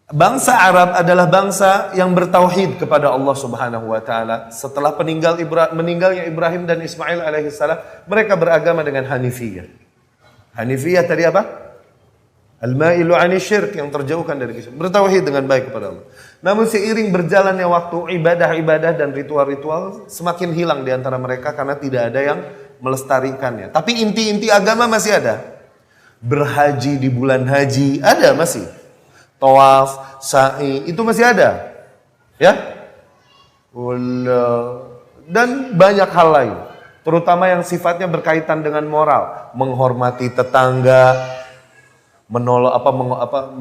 Bangsa Arab adalah bangsa yang bertauhid kepada Allah Subhanahu wa taala. Setelah meninggalnya Ibrahim dan Ismail alaihissalam, mereka beragama dengan Hanifiyah. Hanifiyah tadi apa? Al-ma'ilu 'ani syirk, yang terjauhkan dari kesyirikan. Bertauhid dengan baik kepada Allah. Namun seiring berjalannya waktu, ibadah-ibadah dan ritual-ritual semakin hilang di antara mereka karena tidak ada yang melestarikannya. Tapi inti-inti agama masih ada. Berhaji di bulan haji ada masih. Tawaf, sa'i, itu masih ada. Ya? Dan banyak hal lain. Terutama yang sifatnya berkaitan dengan moral. Menghormati tetangga,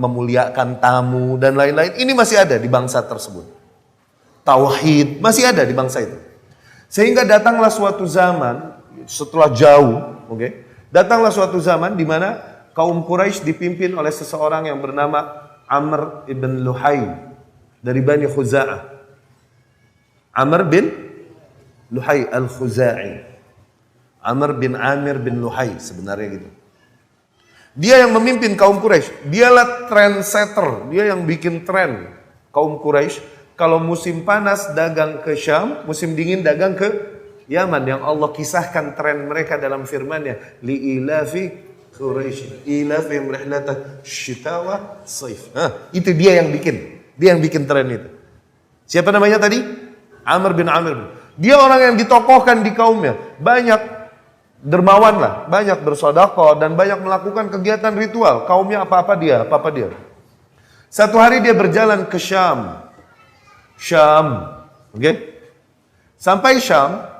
memuliakan tamu, dan lain-lain. Ini masih ada di bangsa tersebut. Tauhid masih ada di bangsa itu. Sehingga datanglah suatu zaman, setelah jauh, datanglah suatu zaman di mana kaum Quraisy dipimpin oleh seseorang yang bernama Amr ibn Luhai dari Bani Khuza'ah. Amr bin Luhai al-Khuza'i. Amr bin Amir bin Luhai sebenarnya gitu. Dia yang memimpin kaum Quraisy. Dialah trendsetter, dia yang bikin tren kaum Quraisy. Kalau musim panas dagang ke Syam, musim dingin dagang ke Yaman, yang Allah kisahkan tren mereka dalam firman-Nya, li'ilafi Quraisy ilafihim rihlata syitawa saif. Itu dia yang bikin tren itu. Siapa namanya tadi? Amr bin Amir. Dia orang yang ditokohkan di kaumnya, banyak dermawan lah, banyak bersedekah dan banyak melakukan kegiatan ritual. Kaumnya apa-apa dia. Satu hari dia berjalan ke Syam. Sampai Syam,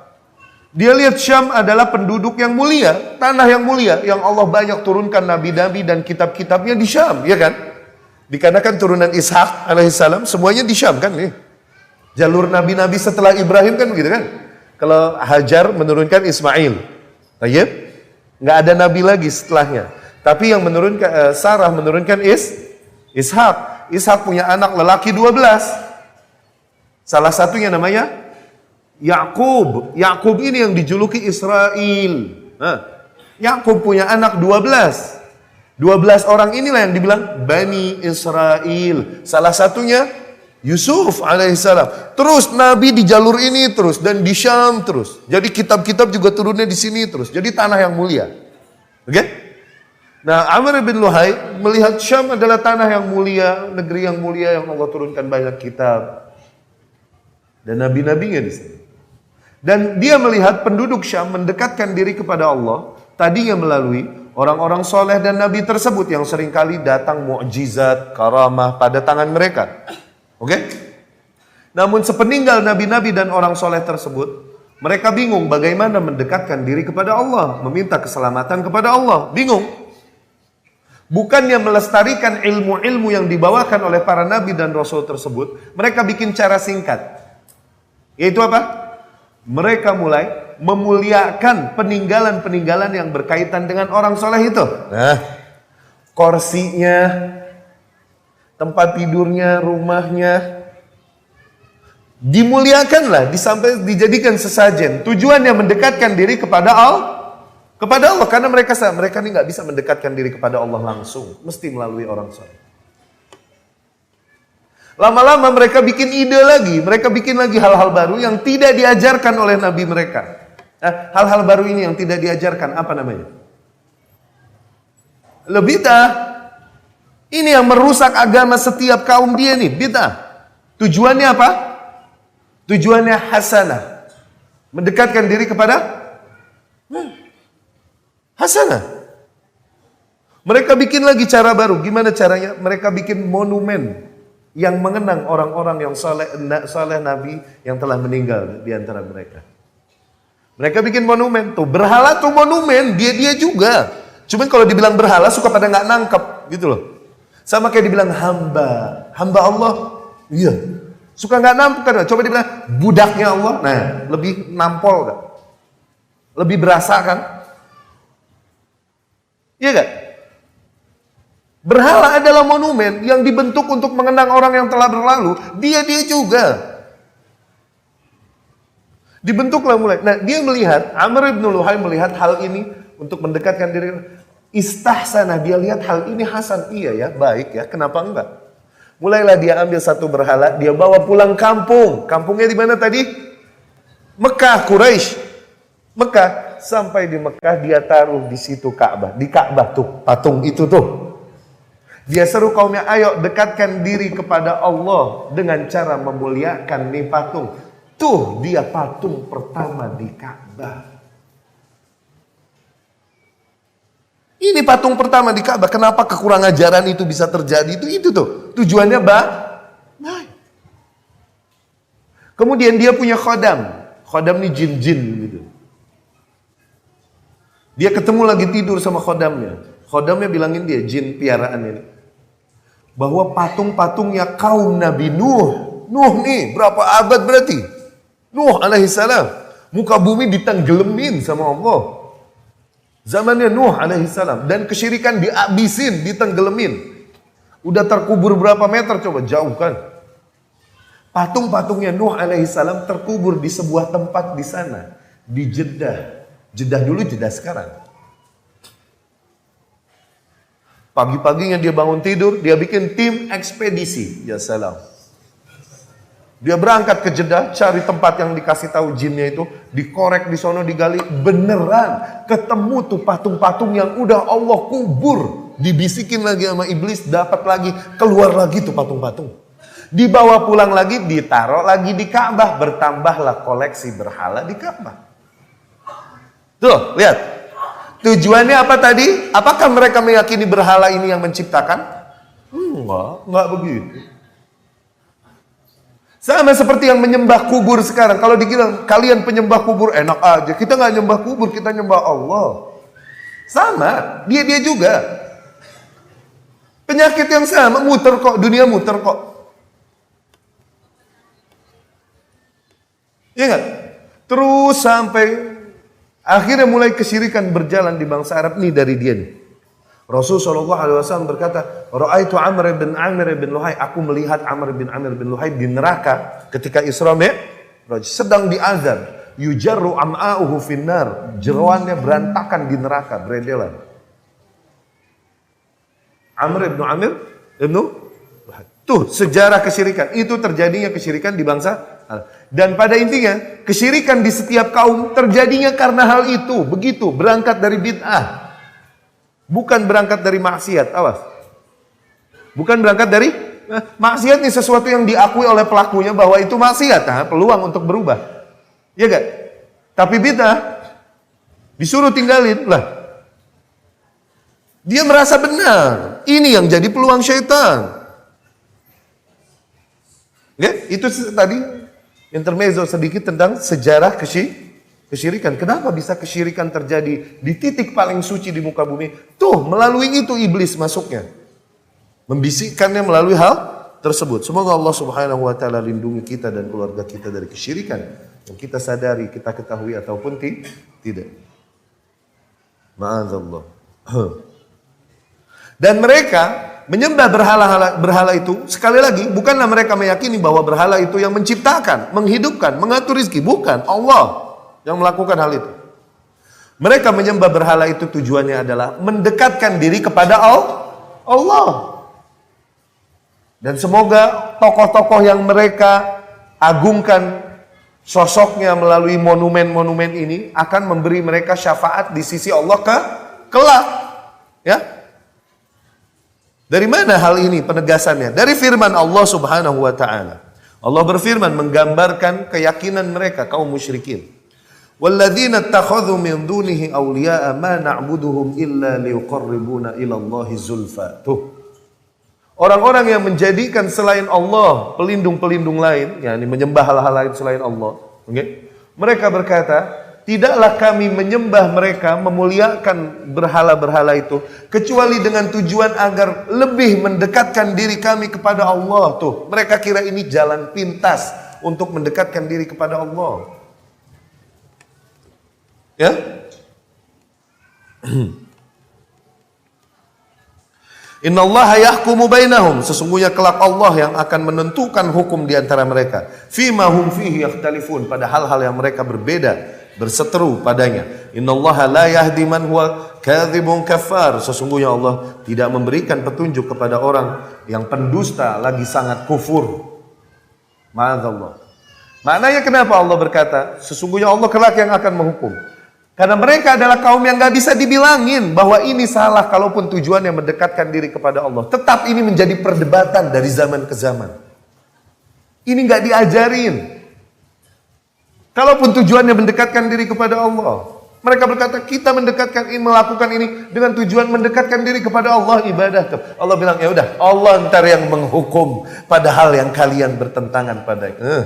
dia lihat Syam adalah penduduk yang mulia, tanah yang mulia, yang Allah banyak turunkan nabi-nabi dan kitab-kitabnya di Syam, ya kan? Dikarenakan turunan Ishak alaihissalam semuanya di Syam kan nih. Jalur nabi-nabi setelah Ibrahim kan begitu kan? Kalau Hajar menurunkan Ismail, nggak ada nabi lagi setelahnya. Tapi yang menurunkan Sarah menurunkan Ishak. Ishak punya anak lelaki 12. Salah satunya namanya Yakub. Yakub ini yang dijuluki Israel. Yakub punya anak 12. 12 orang inilah yang dibilang Bani Israel. Salah satunya Yusuf alaihissalam. Terus Nabi di jalur ini terus, dan di Syam terus. Jadi kitab-kitab juga turunnya di sini terus. Jadi tanah yang mulia. Nah, Amr bin Luhai melihat Syam adalah tanah yang mulia, negeri yang mulia yang Allah turunkan banyak kitab dan nabi-nabinya di sini. Dan dia melihat penduduk Syam mendekatkan diri kepada Allah tadinya melalui orang-orang soleh dan nabi tersebut yang seringkali datang mukjizat, karamah pada tangan mereka. Namun sepeninggal nabi-nabi dan orang soleh tersebut, mereka bingung bagaimana mendekatkan diri kepada Allah, meminta keselamatan kepada Allah. Bingung. Bukannya melestarikan ilmu-ilmu yang dibawakan oleh para nabi dan rasul tersebut, mereka bikin cara singkat. Yaitu apa? Mereka mulai memuliakan peninggalan-peninggalan yang berkaitan dengan orang soleh itu. Nah, kursinya, tempat tidurnya, rumahnya, dimuliakanlah, sampai dijadikan sesajen. Tujuannya mendekatkan diri kepada Allah, karena mereka ini nggak bisa mendekatkan diri kepada Allah langsung, mesti melalui orang soleh. Lama-lama mereka bikin ide lagi, mereka bikin lagi hal-hal baru yang tidak diajarkan oleh nabi mereka. Nah, hal-hal baru ini yang tidak diajarkan, apa namanya? Bid'ah. Ini yang merusak agama setiap kaum dia nih, bid'ah. Tujuannya apa? Tujuannya hasanah. Mendekatkan diri kepada hasanah. Mereka bikin lagi cara baru. Gimana caranya? Mereka bikin monumen yang mengenang orang-orang yang saleh nabi yang telah meninggal di antara mereka. Mereka bikin monumen tuh, berhala tuh monumen, dia juga. Cuman kalau dibilang berhala suka pada nggak nangkep gitu loh. Sama kayak dibilang hamba Allah, iya. Suka nggak nangkep kan? Coba dibilang budaknya Allah, nah lebih nampol kan? Lebih berasa kan? Iya kan? Berhala adalah monumen yang dibentuk untuk mengenang orang yang telah berlalu. Dia juga. Dibentuklah mulai. Nah, dia melihat, Amr bin Luhai melihat hal ini untuk mendekatkan diri. Istahsanah, dia lihat hal ini hasan. Iya ya, baik ya, kenapa enggak? Mulailah dia ambil satu berhala, dia bawa pulang kampung. Kampungnya di mana tadi? Mekah, Quraisy. Mekah, sampai di Mekah dia taruh di situ Ka'bah. Di Ka'bah tuh, patung itu tuh. Dia seru kaumnya, ayo dekatkan diri kepada Allah dengan cara memuliakan nih patung. Tuh dia patung pertama di Ka'bah. Ini patung pertama di Ka'bah. Kenapa kekurang ajaran itu bisa terjadi? Itu tuh. Tujuannya baik. Kemudian dia punya khodam. Khodam ini jin-jin gitu. Dia ketemu lagi tidur sama khodamnya. Khodamnya bilangin dia, jin piaraan ini, bahwa patung-patungnya kaum Nabi Nuh. Nuh nih berapa abad berarti? Nuh alaihissalam. Muka bumi ditenggelamin sama Allah. Zamannya Nuh alaihissalam. Dan kesyirikan dihabisin, ditenggelamin. Udah terkubur berapa meter coba, jauh kan? Patung-patungnya Nuh alaihissalam terkubur di sebuah tempat di sana. Di Jeddah. Jeddah dulu, Jeddah sekarang. Pagi-paginya dia bangun tidur, dia bikin tim ekspedisi. Ya salam. Dia berangkat ke Jeddah, cari tempat yang dikasih tahu jinnya itu, dikorek di sono, digali, beneran ketemu tuh patung-patung yang udah Allah kubur. Dibisikin lagi sama iblis, dapat lagi, keluar lagi tuh patung-patung. Dibawa pulang lagi, ditaruh lagi di Ka'bah, bertambahlah koleksi berhala di Ka'bah. Tuh, lihat. Tujuannya apa tadi? Apakah mereka meyakini berhala ini yang menciptakan? Enggak begitu. Sama seperti yang menyembah kubur sekarang. Kalau dibilang kalian penyembah kubur enak aja. Kita nggak nyembah kubur, kita nyembah Allah. Sama, dia juga. Penyakit yang sama, muter kok, dunia muter kok. Iya nggak? Terus sampai akhirnya mulai kesyirikan berjalan di bangsa Arab nih dari dia nih. Rasulullah SAW berkata, Ra'aitu Amr bin Amir bin Luhai, aku melihat Amr bin Amir bin Luhai di neraka ketika Isra Mi'raj, sedang diazab. Yujarru am'a'uhu finnar, jeroannya berantakan di neraka, beredelan. Amr bin Amir bin Luhai. Tuh sejarah kesyirikan, itu terjadinya kesyirikan di bangsa Arab. Dan pada intinya, kesyirikan di setiap kaum terjadinya karena hal itu, begitu, berangkat dari bid'ah. Bukan berangkat dari maksiat, awas. Bukan berangkat dari maksiat nih, sesuatu yang diakui oleh pelakunya bahwa itu maksiat, peluang untuk berubah. Iya gak? Tapi bid'ah disuruh tinggalin lah. Dia merasa benar. Ini yang jadi peluang syaitan. Ya, itu tadi intermezzo sedikit tentang sejarah kesyirikan. Kenapa bisa kesyirikan terjadi di titik paling suci di muka bumi? Tuh, melalui itu iblis masuknya. Membisikkannya melalui hal tersebut. Semoga Allah Subhanahu wa taala lindungi kita dan keluarga kita dari kesyirikan yang kita sadari, kita ketahui ataupun tidak. Ma'adzallah. Dan mereka menyembah berhala itu, sekali lagi, bukanlah mereka meyakini bahwa berhala itu yang menciptakan, menghidupkan, mengatur rezeki. Bukan, Allah yang melakukan hal itu. Mereka menyembah berhala itu tujuannya adalah mendekatkan diri kepada Allah. Dan semoga tokoh-tokoh yang mereka agungkan sosoknya melalui monumen-monumen ini akan memberi mereka syafaat di sisi Allah kelak. Ya. Dari mana hal ini penegasannya? Dari firman Allah Subhanahu wa taala. Allah berfirman menggambarkan keyakinan mereka kaum musyrikin. Walladzina ittakhadhu min dunihi awliya'a ma na'buduhum illa liqarribuna ila Allahi zulfa. Tuh. Orang-orang yang menjadikan selain Allah pelindung-pelindung lain, yakni menyembah hal-hal lain selain Allah, okay? Mereka berkata, tidaklah kami menyembah mereka, memuliakan berhala-berhala itu, kecuali dengan tujuan agar lebih mendekatkan diri kami kepada Allah. Tuh, mereka kira ini jalan pintas untuk mendekatkan diri kepada Allah. Ya? Innallaha yahkumu bainahum, sesungguhnya kelak Allah yang akan menentukan hukum di antara mereka. Fima hum fihi yakhtalifun, pada hal-hal yang mereka berbeda berseteru padanya. Innallaha la yahdi man huwa kadzibun kafar. Sesungguhnya Allah tidak memberikan petunjuk kepada orang yang pendusta lagi sangat kufur. Ma'adzallah. Maknanya kenapa Allah berkata, sesungguhnya Allah kelak yang akan menghukum. Karena mereka adalah kaum yang gak bisa dibilangin bahwa ini salah kalaupun tujuannya mendekatkan diri kepada Allah. Tetap ini menjadi perdebatan dari zaman ke zaman. Ini gak diajarin. Kalaupun tujuannya mendekatkan diri kepada Allah. Mereka berkata kita mendekatkan ini, melakukan ini dengan tujuan mendekatkan diri kepada Allah, ibadah. Allah bilang ya udah, Allah ntar yang menghukum padahal yang kalian bertentangan padanya.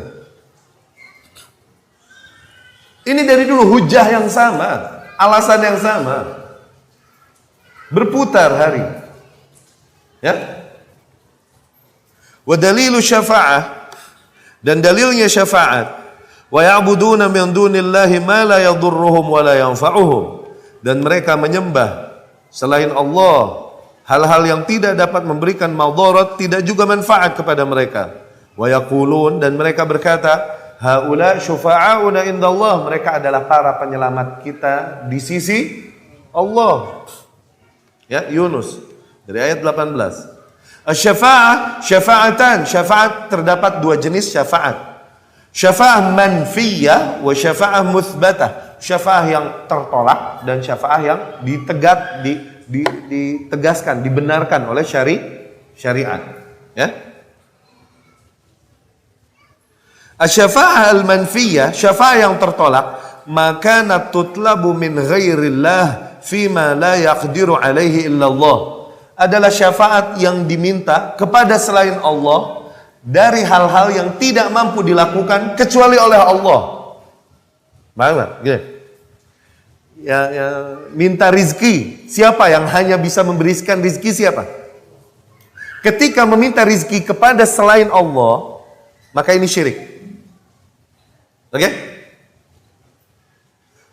Ini dari dulu hujah yang sama, alasan yang sama. Berputar hari. Ya. Wa dalilu syafa'ah, dan dalilnya syafaat. Wa ya'buduna min dunillahi ma la yadurruhum wa la yanfa'uhum. Dan mereka menyembah selain Allah hal-hal yang tidak dapat memberikan madarat, tidak juga manfaat kepada mereka. Wa yaqulun, dan mereka berkata, haula syufa'auna indallah, mereka adalah para penyelamat kita di sisi Allah. Ya, Yunus dari ayat 18. Asy-syafa'ah, syafa'atan, syafaat terdapat dua jenis syafaat. Syafa'ah manfiyah wa syafa'ah muthbatah. Syafa'ah yang tertolak dan syafa'ah yang ditegaskan, dibenarkan oleh syariat. Ya. Asy-syafa'ah al-manfiyah, syafa'ah yang tertolak, maka tutlabu min ghairillah fima la yaqdiru alaihi illallah. Adalah syafaat yang diminta kepada selain Allah dari hal-hal yang tidak mampu dilakukan kecuali oleh Allah. Mana? Gini. Ya, minta rizki. Siapa yang hanya bisa memberikan rizki? Siapa? Ketika meminta rizki kepada selain Allah, maka ini syirik. Oke?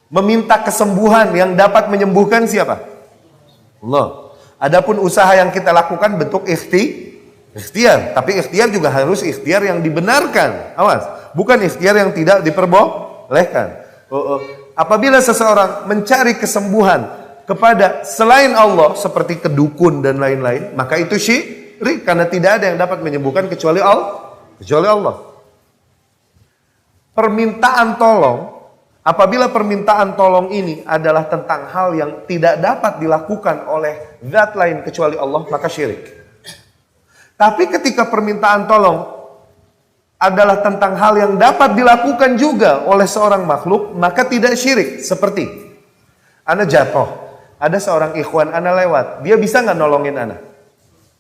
Meminta kesembuhan yang dapat menyembuhkan siapa? Allah. Adapun usaha yang kita lakukan bentuk ikhtiar, tapi ikhtiar juga harus ikhtiar yang dibenarkan. Awas, bukan ikhtiar yang tidak diperbolehkan. Apabila seseorang mencari kesembuhan kepada selain Allah seperti kedukun dan lain-lain, maka itu syirik karena tidak ada yang dapat menyembuhkan kecuali Allah. Permintaan tolong, apabila permintaan tolong ini adalah tentang hal yang tidak dapat dilakukan oleh zat lain kecuali Allah, maka syirik. Tapi ketika permintaan tolong adalah tentang hal yang dapat dilakukan juga oleh seorang makhluk, maka tidak syirik. Seperti ana jatuh, ada seorang ikhwan ana lewat, dia bisa nggak nolongin ana?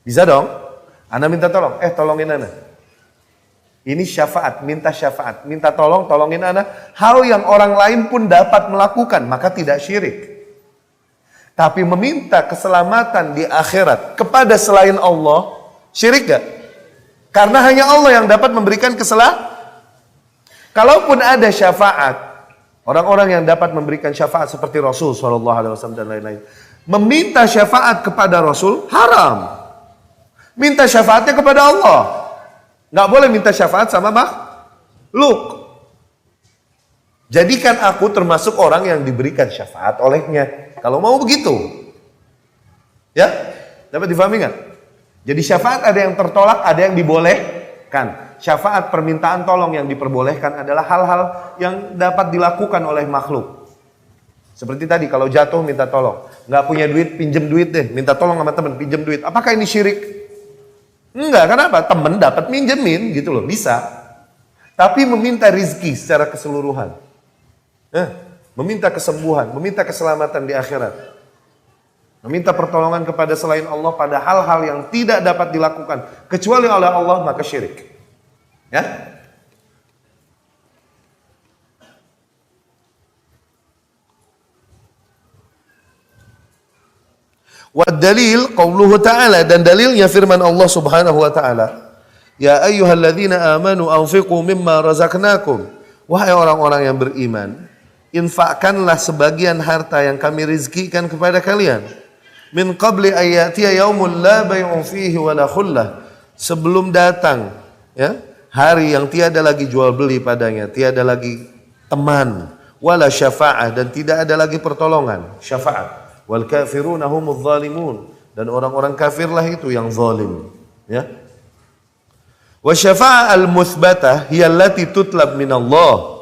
Bisa dong. Ana minta tolong, tolongin ana. Ini syafaat, minta tolongin ana. Hal yang orang lain pun dapat melakukan, maka tidak syirik. Tapi meminta keselamatan di akhirat kepada selain Allah, syirik gak? Karena hanya Allah yang dapat memberikan keselamatan. Kalaupun ada syafaat, orang-orang yang dapat memberikan syafaat seperti Rasul SAW dan lain-lain, meminta syafaat kepada Rasul haram. Minta syafaatnya kepada Allah. Nggak boleh minta syafaat sama makhluk. Jadikan aku termasuk orang yang diberikan syafaat olehnya. Kalau mau begitu. Ya, dapat difahami nggak? Jadi syafaat ada yang tertolak, ada yang dibolehkan. Syafaat permintaan tolong yang diperbolehkan adalah hal-hal yang dapat dilakukan oleh makhluk. Seperti tadi kalau jatuh minta tolong. Nggak punya duit, pinjem duit deh. Minta tolong sama teman, pinjem duit. Apakah ini syirik? Enggak, kenapa? Temen dapat minjemin gitu loh, bisa. Tapi meminta rizki secara keseluruhan. Meminta kesembuhan, meminta keselamatan di akhirat. Meminta pertolongan kepada selain Allah pada hal-hal yang tidak dapat dilakukan kecuali oleh Allah, maka syirik. Ya? Wa dalil qauluhu ta'ala, dan dalilnya firman Allah Subhanahu wa taala, ya ayyuhalladzina amanu anfiqu mimma razaqnakum. Wahai orang-orang yang beriman, infakkanlah sebagian harta yang kami rizkikan kepada kalian. Min qabli ayatiya yaumul la bay'un fihi wala khullah. Sebelum datang ya hari yang tiada lagi jual beli padanya, tiada lagi teman, wala syafa'ah, dan tidak ada lagi pertolongan, syafaat. Wal kafiruna humudz zalimun, dan orang-orang kafirlah itu yang zalim, ya. Wa syafa'ah al-mutsbatah hiya allati tutlab min Allah.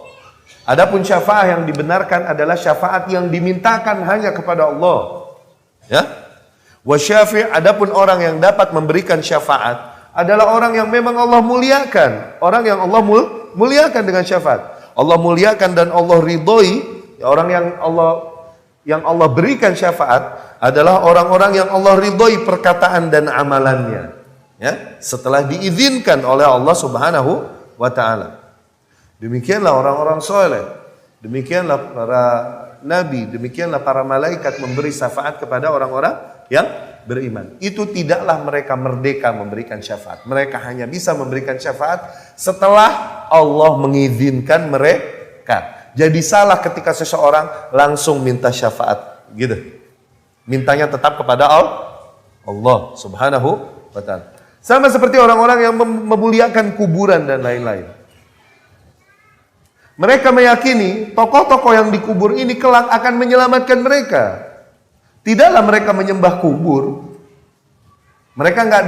Adapun syafaat yang dibenarkan adalah syafaat yang dimintakan hanya kepada Allah, ya. Wa syafi', adapun orang yang dapat memberikan syafaat adalah orang yang memang Allah muliakan, orang yang Allah muliakan dengan syafaat. Allah muliakan dan Allah ridhoi, orang yang Allah berikan syafaat adalah orang-orang yang Allah ridhoi perkataan dan amalannya, ya, setelah diizinkan oleh Allah Subhanahu wa taala. Demikianlah orang-orang soleh, demikianlah para nabi, demikianlah para malaikat memberi syafaat kepada orang-orang yang beriman. Itu tidaklah mereka merdeka memberikan syafaat. Mereka hanya bisa memberikan syafaat setelah Allah mengizinkan mereka. Jadi salah ketika seseorang langsung minta syafaat, gitu. Mintanya tetap kepada Allah Subhanahu wa ta'ala. Sama seperti orang-orang yang memuliakan kuburan dan lain-lain. Mereka meyakini tokoh-tokoh yang dikubur ini kelak akan menyelamatkan mereka. Tidaklah mereka menyembah kubur. Mereka nggak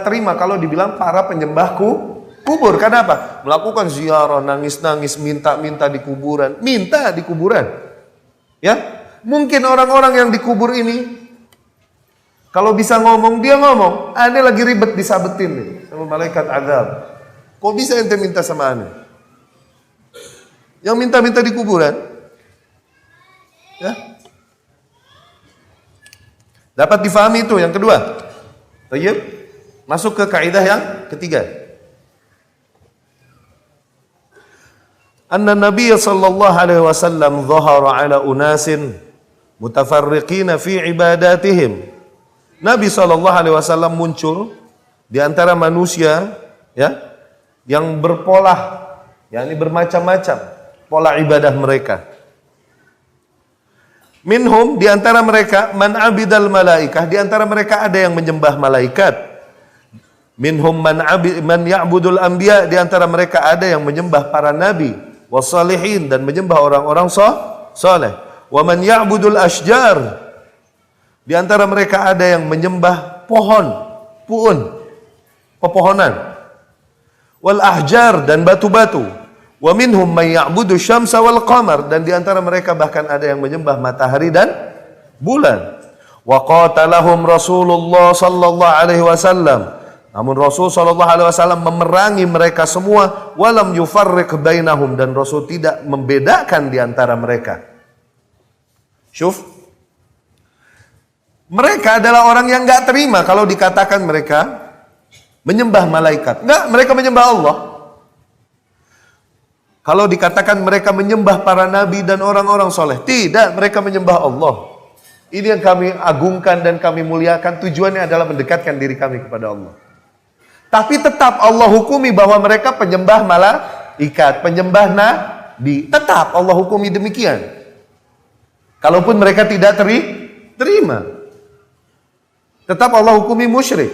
terima kalau dibilang para penyembah kubur. Karena apa? Melakukan ziarah, nangis-nangis, minta di kuburan, ya. Mungkin orang-orang yang dikubur ini kalau bisa ngomong, dia ngomong, "Ane lagi ribet disabetin nih sama malaikat azab. Kok bisa ente minta sama ane?" Yang minta-minta di kuburan, ya. Dapat difahami itu yang kedua. Baik, masuk ke kaidah yang ketiga. Anna Nabi sallallahu alaihi wasallam dhahara ala unasin mutafarriqina fi ibadatihim. Nabi sallallahu alaihi wasallam muncul di antara manusia, ya, yang berpola, yakni bermacam-macam pola ibadah mereka. Minhum, di antara mereka, man abidal malaikah, di antara mereka ada yang menyembah malaikat. Minhum man ya'budul anbiya, di antara mereka ada yang menyembah para nabi, wassalihin, dan menyembah orang-orang saleh. Wa man ya'budul ashjar, di antara mereka ada yang menyembah pepohonan. Wal ahjar, dan batu-batu. Wa minhum may ya'budu syamsa wal qamar, dan di antara mereka bahkan ada yang menyembah matahari dan bulan. Wa qatalahum Rasulullah sallallahu alaihi wasallam, namun Rasul sallallahu alaihi wasallam memerangi mereka semua, walam yufarriq bainahum, dan Rasul tidak membedakan di antara mereka. Syuf, mereka adalah orang yang enggak terima kalau dikatakan mereka menyembah malaikat. Enggak, mereka menyembah Allah. Kalau dikatakan mereka menyembah para nabi dan orang-orang soleh, tidak, mereka menyembah Allah. Ini yang kami agungkan dan kami muliakan, tujuannya adalah mendekatkan diri kami kepada Allah. Tapi tetap Allah hukumi bahwa mereka penyembah malaikat, penyembah nabi. Tetap Allah hukumi demikian. Kalaupun mereka tidak terima, tetap Allah hukumi musyrik.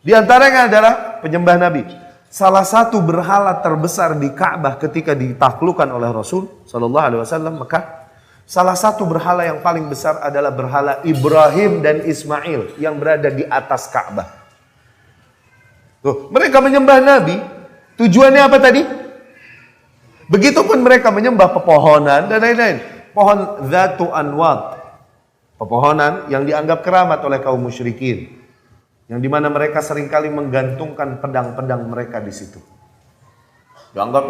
Di antaranya adalah penyembah nabi. Salah satu berhala terbesar di Ka'bah ketika ditaklukkan oleh Rasul sallallahu alaihi wasallam Mekah, salah satu berhala yang paling besar adalah berhala Ibrahim dan Ismail yang berada di atas Ka'bah. Tuh, mereka menyembah nabi, tujuannya apa tadi? Begitupun mereka menyembah pepohonan dan lain-lain. Pohon Zatu Anwat, pepohonan yang dianggap keramat oleh kaum musyrikin, yang dimana mereka seringkali menggantungkan pedang-pedang mereka di situ. Dianggap,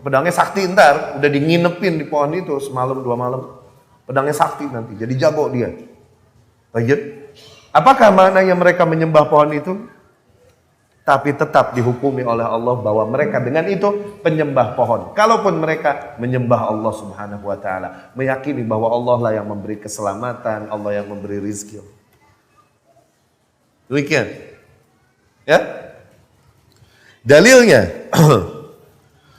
pedangnya sakti, ntar udah dinginepin di pohon itu semalam 2 malam, pedangnya sakti nanti, jadi jago dia. Baik, apakah maknanya mereka menyembah pohon itu? Tapi tetap dihukumi oleh Allah bahwa mereka dengan itu penyembah pohon. Kalaupun mereka menyembah Allah Subhanahu wa ta'ala, meyakini bahwa Allah lah yang memberi keselamatan, Allah yang memberi rizki. Demikian, ya. Dalilnya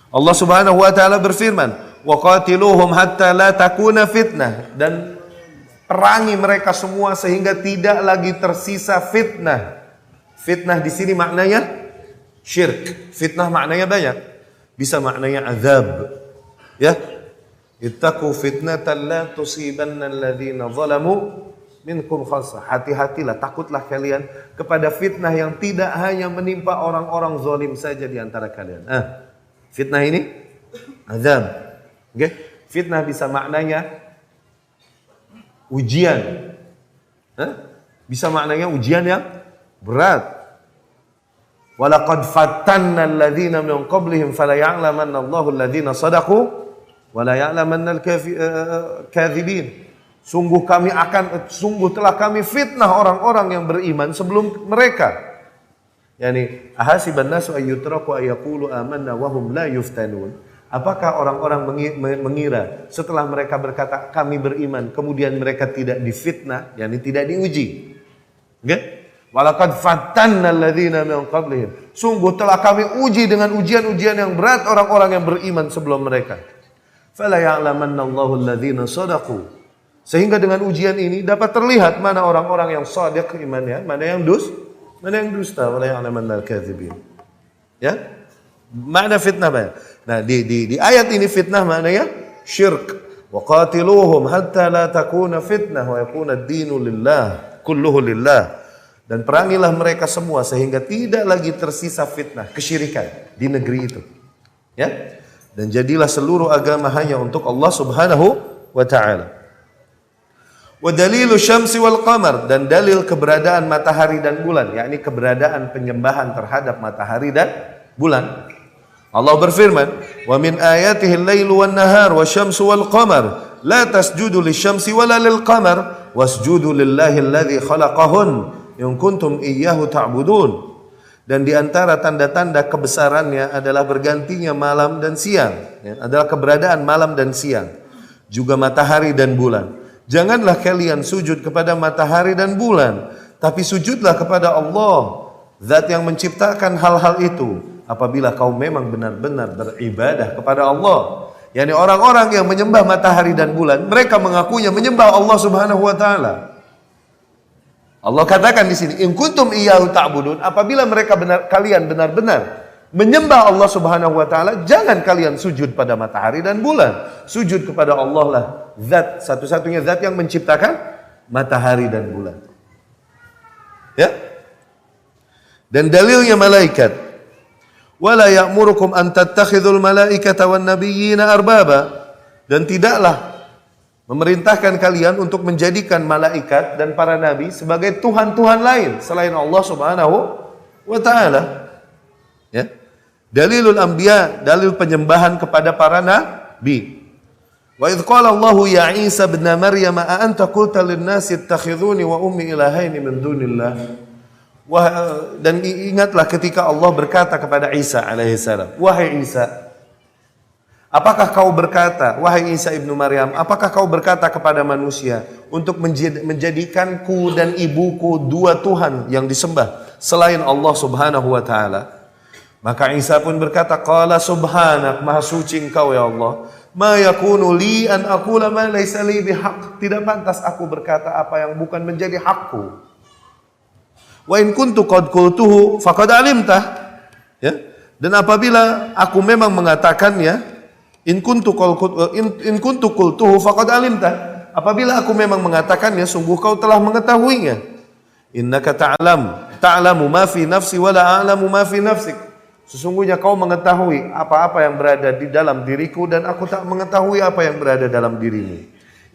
Allah Subhanahu wa taala berfirman, "Wa qatiluhum hatta la takuna fitnah," dan perangi mereka semua sehingga tidak lagi tersisa fitnah. Fitnah di sini maknanya syirk. Fitnah maknanya banyak. Bisa maknanya azab, Ya, ittaqu fitnatan la tusibanna alladhina zalamu minkum khassah. Hati-hatilah, takutlah kalian kepada fitnah yang tidak hanya menimpa orang-orang zalim saja di antara kalian. Fitnah ini azab. Okay? Fitnah bisa maknanya ujian. Bisa maknanya ujian yang berat. Walaqad fattanna alladhina min qablihim fala ya'lamanna Allahu alladhina sadaqu wa la ya'lamanna al-kadhibin. Sungguh telah kami fitnah orang-orang yang beriman sebelum mereka. Yani ahasiban nasu ayyutraku ayyaqulu amanna wa hum la yuftanun. Apakah orang-orang mengira setelah mereka berkata kami beriman kemudian mereka tidak difitnah, yani tidak diuji. Okay? Walaqad fattanna alladhina min qablihim. Sungguh telah kami uji dengan ujian-ujian yang berat orang-orang yang beriman sebelum mereka. Fala ya'lamanna Allahu alladhina sadaqu. Sehingga dengan ujian ini dapat terlihat mana orang-orang yang shadiq imannya, mana yang dusta. Wala ya'lamanna al-kadzibin. Ya? Makna fitnah banyak. Nah, di ayat ini fitnah maknanya syirk. Wa qatiluhum hatta la takuna fitnah wa yakuna ad-dinu lillah, kulluhu lillah. Dan perangilah mereka semua sehingga tidak lagi tersisa fitnah, kesyirikan di negeri itu. Ya? Dan jadilah seluruh agama hanya untuk Allah Subhanahu wa taala. Wa dalilu syamsi wal qamar, dan dalil keberadaan matahari dan bulan, yakni keberadaan penyembahan terhadap matahari dan bulan. Allah berfirman, "Wa min ayatihi al-lailu wan nahar wasyamsu wal qamar la tasjudu lisyamsi wala lil qamar wasjudu lillahi alladzi khalaqahun in kuntum iyyahu ta'budun." Dan di antara tanda-tanda kebesarannya adalah bergantinya malam dan siang, ya, adalah keberadaan malam dan siang, juga matahari dan bulan. Janganlah kalian sujud kepada matahari dan bulan, tapi sujudlah kepada Allah, zat yang menciptakan hal-hal itu, apabila kau memang benar-benar beribadah kepada Allah. Yani orang-orang yang menyembah matahari dan bulan, mereka mengakunya menyembah Allah Subhanahu wa taala. Allah katakan di sini, in kuntum iyyahu ta'budun, apabila kalian benar-benar menyembah Allah Subhanahu wa taala, jangan kalian sujud pada matahari dan bulan. Sujud kepada Allah lah, zat satu-satunya zat yang menciptakan matahari dan bulan. Ya? Dan dalilnya malaikat. Wala ya'murukum an tattakhidhul malaikata wan nabiyyina arbaba, dan tidaklah memerintahkan kalian untuk menjadikan malaikat dan para nabi sebagai tuhan-tuhan lain selain Allah Subhanahu wa taala. Ya. Dalilul anbiya, dalil penyembahan kepada para nabi. Wa idz qala Allahu ya Isa ibn Maryam a anta qulta lin-nasi ittakhidhuni wa ummi ilahaini min dunillah. Dan ingatlah ketika Allah berkata kepada Isa alaihissalam, wahai Isa, apakah kau berkata, wahai Isa ibnu Maryam, apakah kau berkata kepada manusia untuk menjadikanku dan ibuku dua Tuhan yang disembah selain Allah Subhanahu wa taala? Maka Isa pun berkata, qala subhanak, maha suci engkau ya Allah, ma yakunu li an aqula ma laysa li bihaq, tidak pantas aku berkata apa yang bukan menjadi hakku. Wa in kuntu qad qultuhu faqad alimtah, ya, dan apabila aku memang mengatakannya, in kuntu qultuhu faqad alimtah, apabila aku memang mengatakannya, sungguh kau telah mengetahuinya. Innaka ta'lamu ma fi nafsi wa la a'lamu ma fi nafsik, sesungguhnya kau mengetahui apa-apa yang berada di dalam diriku dan aku tak mengetahui apa yang berada dalam dirimu.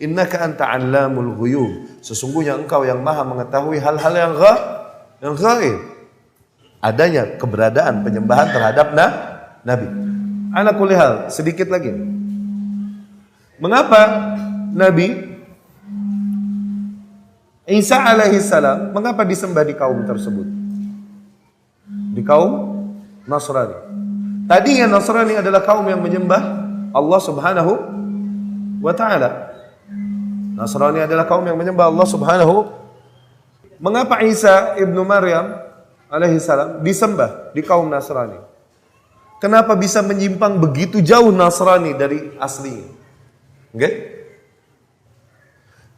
Innaka anta 'allamul ghuyub, sesungguhnya engkau yang maha mengetahui hal-hal yang ghaib. Adanya keberadaan penyembahan terhadap nabi. Ala kulli hal, sedikit lagi. Mengapa Nabi Isa alaihissalam, mengapa disembah di kaum tersebut? Di kaum Nasrani. Tadinya Nasrani adalah kaum yang menyembah Allah Subhanahu wa taala. Nasrani adalah kaum yang menyembah Allah Subhanahu. Mengapa Isa ibnu Maryam alaihissalam disembah di kaum Nasrani? Kenapa bisa menyimpang begitu jauh Nasrani dari aslinya? Okay?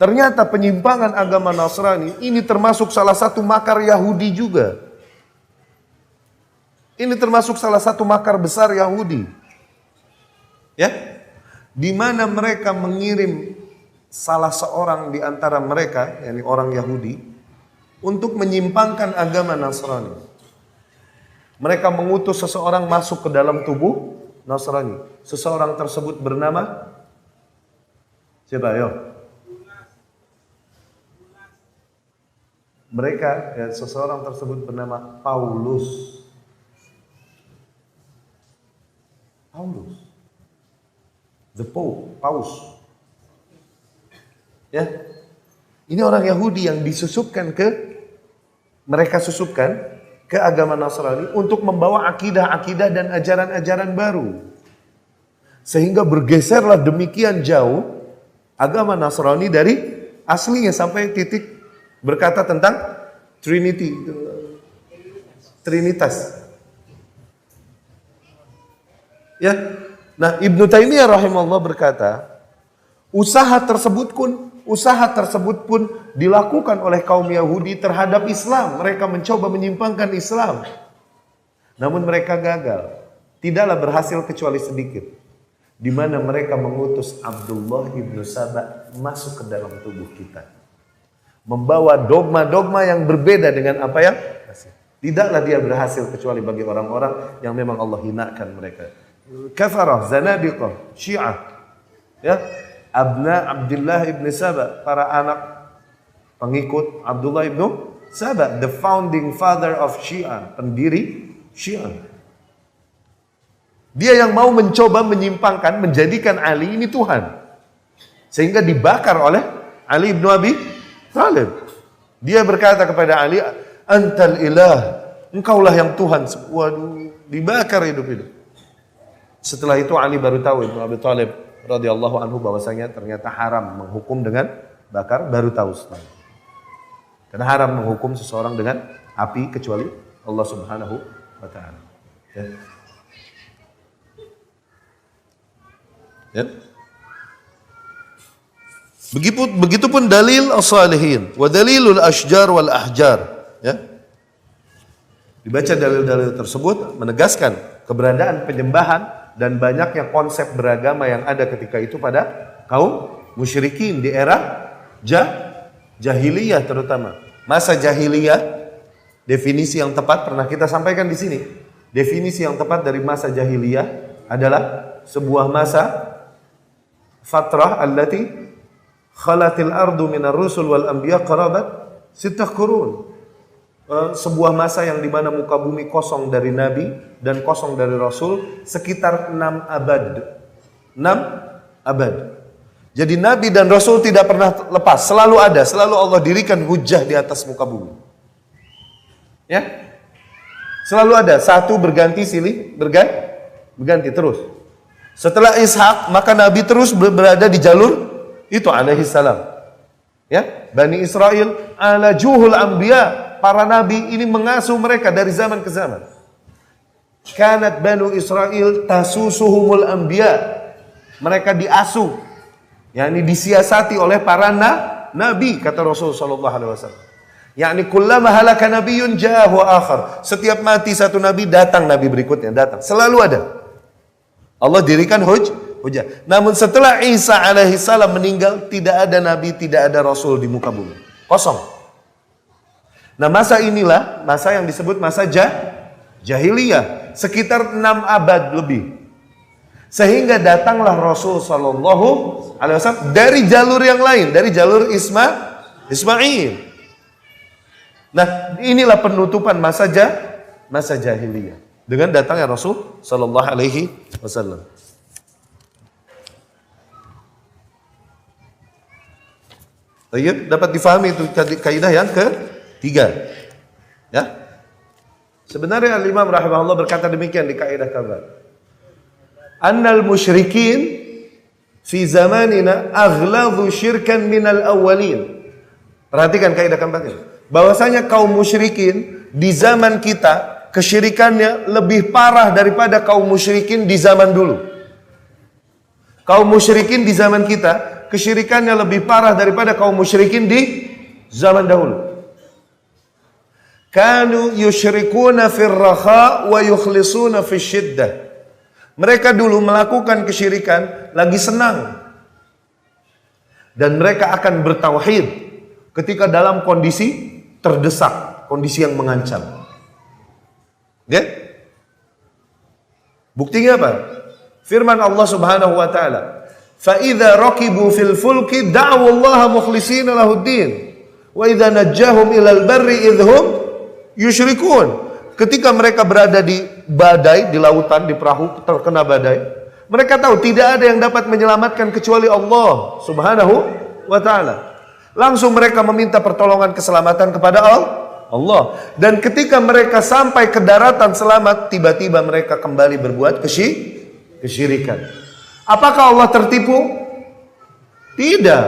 Ternyata penyimpangan agama Nasrani ini termasuk salah satu makar Yahudi juga. Ini termasuk salah satu makar besar Yahudi. Ya? di mana mereka mengirim salah seorang di antara mereka, yakni orang Yahudi, untuk menyimpangkan agama Nasrani. Mereka mengutus seseorang masuk ke dalam tubuh Nasrani. Seseorang tersebut bernama siapa? Ayo. Mereka, ya, seseorang tersebut bernama Paulus. Paulus. The Pope, Paus. Ya. Ini orang Yahudi yang mereka susupkan ke agama Nasrani untuk membawa akidah-akidah dan ajaran-ajaran baru. Sehingga bergeserlah demikian jauh agama Nasrani dari aslinya sampai titik berkata tentang Trinitas. Ya. Nah, Ibnu Taimiyah rahimahullah berkata, usaha tersebut pun dilakukan oleh kaum Yahudi terhadap Islam. Mereka mencoba menyimpangkan Islam. Namun mereka gagal. Tidaklah berhasil kecuali sedikit. Di mana mereka mengutus Abdullah ibnu Saba masuk ke dalam tubuh kita. Membawa dogma-dogma yang berbeda dengan apa yang tidaklah dia berhasil kecuali bagi orang-orang yang memang Allah hinakan mereka. Kafarah, zanadiqah, Syiah, ya, abna Abdullah ibn Saba, para anak pengikut Abdullah ibnu Saba, the founding father of Syiah, pendiri Syiah. Dia yang mau mencoba menyimpangkan, menjadikan Ali ini Tuhan, sehingga dibakar oleh Ali ibn Abi Thalib. Dia berkata kepada Ali, antal ilah, engkaulah yang Tuhan. Waduh, dibakar hidup-hidup. Setelah itu Ali baru tahu, Ibnu Abi Thalib radhiyallahu anhu, bahwasanya ternyata haram menghukum dengan bakar, baru tahu setelah. Karena haram menghukum seseorang dengan api kecuali Allah Subhanahu wa taala. Ya. Ya. Begitupun dalil as-salihin wa dalilul ashjar wal ahjar, ya. Dibaca dalil-dalil tersebut menegaskan keberadaan penyembahan dan banyaknya konsep beragama yang ada ketika itu pada kaum musyrikin di era jahiliyah, terutama masa jahiliyah. Definisi yang tepat pernah kita sampaikan di sini. Definisi yang tepat dari masa jahiliyah adalah sebuah masa fatrah allati khalatil ardu minar rusul wal anbiya qarabat sittah qurun. Sebuah masa yang dimana muka bumi kosong dari nabi dan kosong dari rasul sekitar 6 abad. 6 abad. Jadi nabi dan rasul tidak pernah lepas, selalu ada, selalu Allah dirikan hujah di atas muka bumi. Ya? Selalu ada, satu berganti silih, berganti terus. Setelah Ishak, maka nabi terus berada di jalur itu alaihi salam. Ya, Bani Israel ala juhul anbiya, para nabi ini mengasuh mereka dari zaman ke zaman. Kanat Banu Israel tasusuhumul anbiya, mereka diasuh, yakni disiasati oleh para nabi, kata Rasul sallallahu alaihi wasallam. Yakni kullama halaka nabiyyun ja'ahu akhar, setiap mati satu nabi datang nabi berikutnya, datang, selalu ada. Allah dirikan hujah. Namun setelah Isa alaihi salam meninggal, tidak ada nabi, tidak ada rasul di muka bumi. Kosong. Nah, masa inilah masa yang disebut masa jahiliyah, sekitar 6 abad lebih. Sehingga datanglah Rasul sallallahu alaihi wasallam dari jalur yang lain, dari jalur Ismail. Nah, inilah penutupan masa jahiliyah dengan datangnya Rasul sallallahu alaihi wasallam. Baik, dapat difahami itu kaidah yang ketiga. Ya. Sebenarnya Al-Imam rahimahullah berkata demikian di kaidah keempat. Annal musyrikin fi zamanina aghladu syirkan minal awwalin. Perhatikan kaidah keempat ini. Bahwasanya kaum musyrikin di zaman kita kesyirikannya lebih parah daripada kaum musyrikin di zaman dulu. Kaum musyrikin di zaman kita kesyirikannya lebih parah daripada kaum musyrikin di zaman dahulu. Kanu yusyrikuna fir raha wa yukhlisuna fis syiddah. Mereka dulu melakukan kesyirikan lagi senang. Dan mereka akan bertauhid ketika dalam kondisi terdesak, kondisi yang mengancam. Oke? Buktinya apa? Firman Allah Subhanahu wa taala, "Fa idza raqibu fil fulki da'u Allah mukhlishina lahuddin, wa idza najjahum ilal barri idhum yusyrikun." Ketika mereka berada di badai, di lautan, di perahu terkena badai, mereka tahu tidak ada yang dapat menyelamatkan kecuali Allah Subhanahu wa taala. Langsung mereka meminta pertolongan keselamatan kepada Allah. Dan ketika mereka sampai ke daratan selamat, tiba-tiba mereka kembali berbuat kesyirikan. Apakah Allah tertipu? Tidak.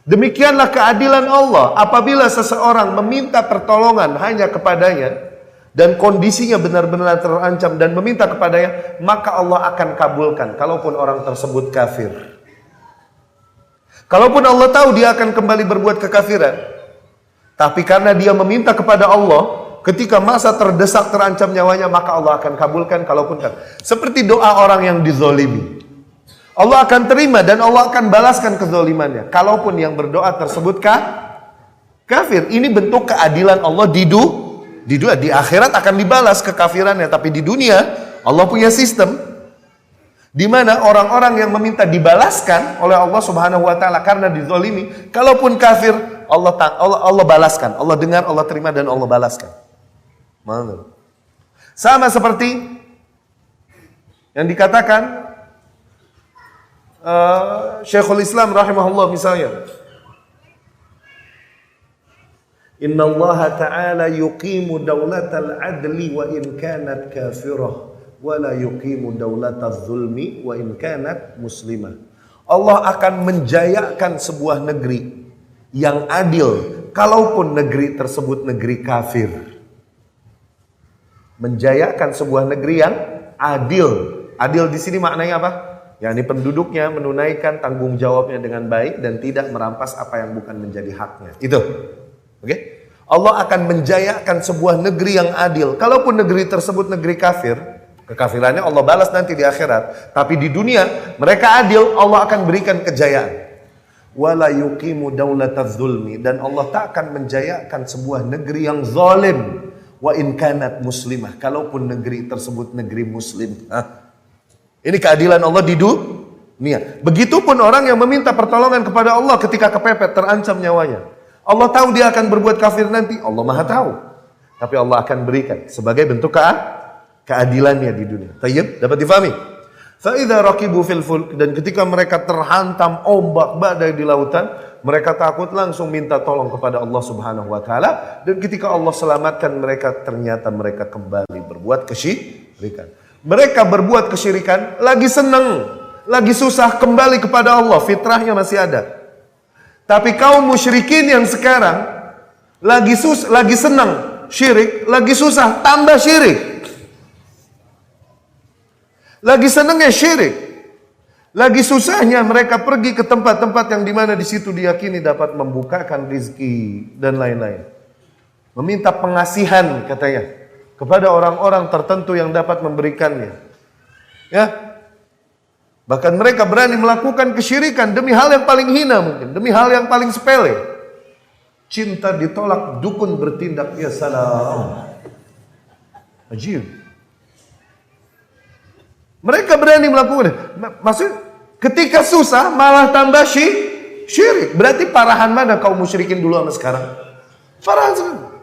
Demikianlah keadilan Allah. Apabila seseorang meminta pertolongan hanya kepadanya dan kondisinya benar-benar terancam dan meminta kepadanya, maka Allah akan kabulkan kalaupun orang tersebut kafir. Kalaupun Allah tahu dia akan kembali berbuat kekafiran, tapi karena dia meminta kepada Allah ketika masa terdesak terancam nyawanya, maka Allah akan kabulkan kalaupun kafir. Seperti doa orang yang dizolimi, Allah akan terima dan Allah akan balaskan kezolimannya kalaupun yang berdoa tersebut kafir. Ini bentuk keadilan Allah di akhirat akan dibalas kekafirannya, tapi di dunia Allah punya sistem di mana orang-orang yang meminta dibalaskan oleh Allah Subhanahu wa taala karena dizalimi, kalaupun kafir Allah balaskan. Allah dengar, Allah terima dan Allah balaskan. Sama seperti yang dikatakan Syekhul Islam rahimahullah misalnya, Inna Allah Ta'ala yuqimu dawlatal adli wa in kanat kafirah wa la yuqimu dawlatal zulmi wa in kanat muslimah. Allah akan menjayakan sebuah negeri yang adil kalaupun negeri tersebut negeri kafir. Menjayakan sebuah negeri yang adil. Adil di sini maknanya apa? yakni penduduknya menunaikan tanggung jawabnya dengan baik dan tidak merampas apa yang bukan menjadi haknya. Itu. Oke? Allah akan menjayakan sebuah negeri yang adil. Kalaupun negeri tersebut negeri kafir, kekafirannya Allah balas nanti di akhirat. Tapi di dunia mereka adil, Allah akan berikan kejayaan. Wala yuqimu daulataz zulmi, dan Allah tak akan menjayakan sebuah negeri yang zalim. Wa in kanat muslimah, kalaupun negeri tersebut negeri muslim. Ini keadilan Allah di dunia. Begitupun orang yang meminta pertolongan kepada Allah ketika kepepet, terancam nyawanya. Allah tahu dia akan berbuat kafir nanti, Allah Maha tahu. Tapi Allah akan berikan sebagai bentuk keadilannya di dunia. Tayyib, dapat difahami? Fa idza raqibu fil fulk, dan ketika mereka terhantam ombak badai di lautan, mereka takut, langsung minta tolong kepada Allah Subhanahu wa taala, dan ketika Allah selamatkan mereka, ternyata mereka kembali berbuat kesyirikan. Mereka berbuat kesyirikan, lagi senang, lagi susah, kembali kepada Allah, fitrahnya masih ada. Tapi kaum musyrikin yang sekarang lagi senang syirik, lagi susah tambah syirik. Lagi senangnya syirik, lagi susahnya mereka pergi ke tempat-tempat yang dimana di situ diyakini dapat membukakan rizki dan lain-lain. Meminta pengasihan katanya kepada orang-orang tertentu yang dapat memberikannya. Ya, bahkan mereka berani melakukan kesyirikan demi hal yang paling hina mungkin, demi hal yang paling sepele. Cinta ditolak, dukun bertindak, ya salam. Ajib. Mereka berani melakukan. Maksud, ketika susah malah tambah syirik. Berarti parahan mana kaum musyrikin dulu sama sekarang? Parahan sekarang.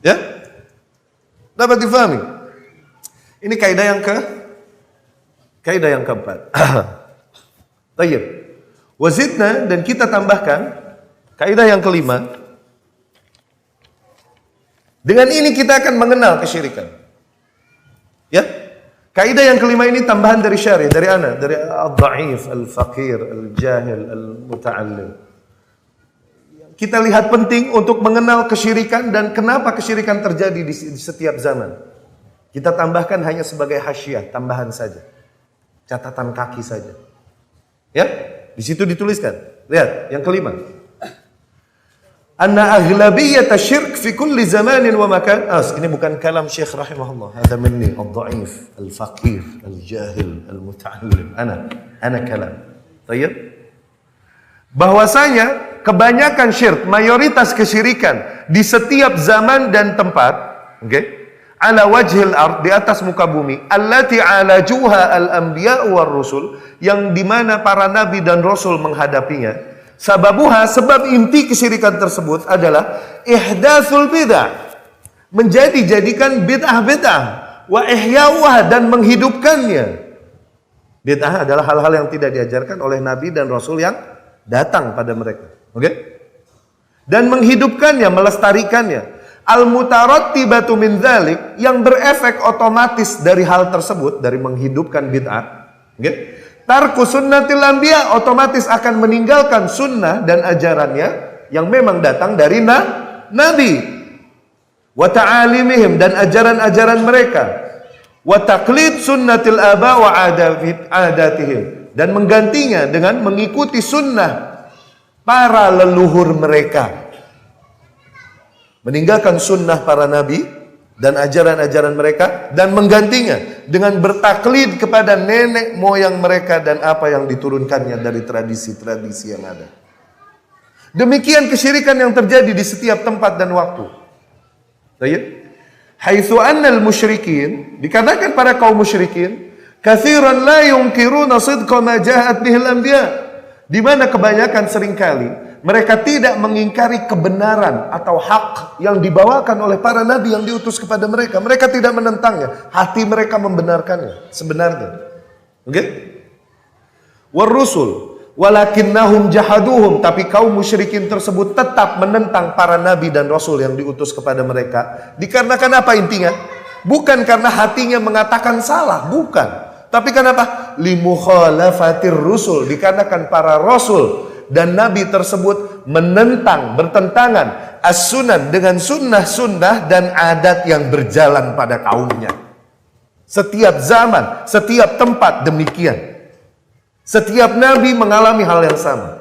Ya? Dapat difahami? Ini kaidah yang keempat. Tayyib. Wazidna, dan kita tambahkan kaidah yang kelima. Dengan ini kita akan mengenal kesyirikan. Ya, kaidah yang kelima ini tambahan dari syariah, dari ana, dari al-dhaif, al-faqir, al-jahil, al-muta'allim. Kita lihat penting untuk mengenal kesyirikan dan kenapa kesyirikan terjadi di setiap zaman. Kita tambahkan hanya sebagai hasyiah, tambahan saja, catatan kaki saja. Ya, di situ dituliskan. Lihat, yang kelima. anna aghlabiyyat syirk fi kulli zamanin wa makan. Ini bukan kalam Syekh rahimahullah. Hada minni al-dha'if, al-faqir, al-jahil, al-muta'allim. Ana kalam. Tayyib. Bahwasanya kebanyakan syirk, mayoritas kesyirikan di setiap zaman dan tempat, ala wajhil ard, di atas muka bumi, allati alajuha al-anbiya war rusul, yang dimana para nabi dan rasul menghadapinya. Sababuha, sebab inti kesyirikan tersebut adalah ihdatsul bid'ah, menjadikan bid'ah-bid'ah, wa ihya'uha, dan menghidupkannya. Bid'ah adalah hal-hal yang tidak diajarkan oleh nabi dan rasul yang datang pada mereka. Dan menghidupkannya, melestarikannya. Al-mutarattibatu min dzalik, yang berefek otomatis dari hal tersebut, dari menghidupkan bid'ah. Tarku sunnatil anbiya, otomatis akan meninggalkan sunnah dan ajarannya yang memang datang dari nabi. Wa ta'alimihim, dan ajaran-ajaran mereka. Wa taqlid sunnatil aba wa adatihim, dan menggantinya dengan mengikuti sunnah para leluhur mereka. Meninggalkan sunnah para nabi dan ajaran-ajaran mereka, dan menggantinya dengan bertaklid kepada nenek moyang mereka dan apa yang diturunkannya dari tradisi-tradisi yang ada. Demikian kesyirikan yang terjadi di setiap tempat dan waktu. Haitsu annal musyrikin, dikarenakan para kaum musyrikin, katsiran la yunkiruna sidqa ma ja'at bihil anbiya, di mana kebanyakan seringkali mereka tidak mengingkari kebenaran atau hak yang dibawakan oleh para nabi yang diutus kepada mereka. Mereka tidak menentangnya, hati mereka membenarkannya sebenarnya. War rusul walakinnahum jahaduhum, tapi kaum musyrikin tersebut tetap menentang para nabi dan rasul yang diutus kepada mereka. Dikarenakan apa intinya? Bukan karena hatinya mengatakan salah, bukan. Tapi kenapa? Limukhalafatir rusul, dikarenakan para rasul dan nabi tersebut menentang, bertentangan as-sunan, dengan sunnah-sunnah dan adat yang berjalan pada kaumnya. Setiap zaman, setiap tempat demikian. Setiap nabi mengalami hal yang sama.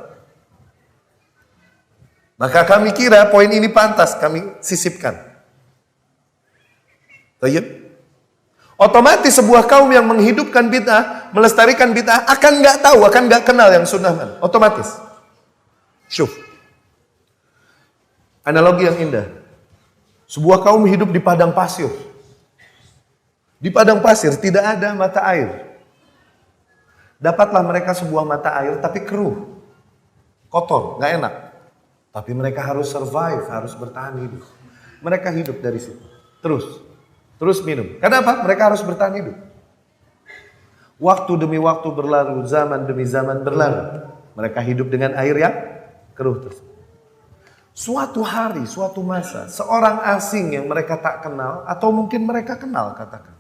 Maka kami kira poin ini pantas kami sisipkan. Tayyib. Otomatis sebuah kaum yang menghidupkan bid'ah, melestarikan bid'ah, akan nggak tahu, akan nggak kenal yang sunnah mana. Otomatis. Syuf. Analogi yang indah. Sebuah kaum hidup di padang pasir. Di padang pasir tidak ada mata air. Dapatlah mereka sebuah mata air tapi keruh. Kotor, nggak enak. Tapi mereka harus survive, harus bertahan hidup. Mereka hidup dari situ. Terus minum. Kenapa? Mereka harus bertahan hidup. Waktu demi waktu berlalu, zaman demi zaman berlalu. Mereka hidup dengan air yang keruh tersebut. Suatu hari, suatu masa, seorang asing yang mereka tak kenal, atau mungkin mereka kenal, katakan,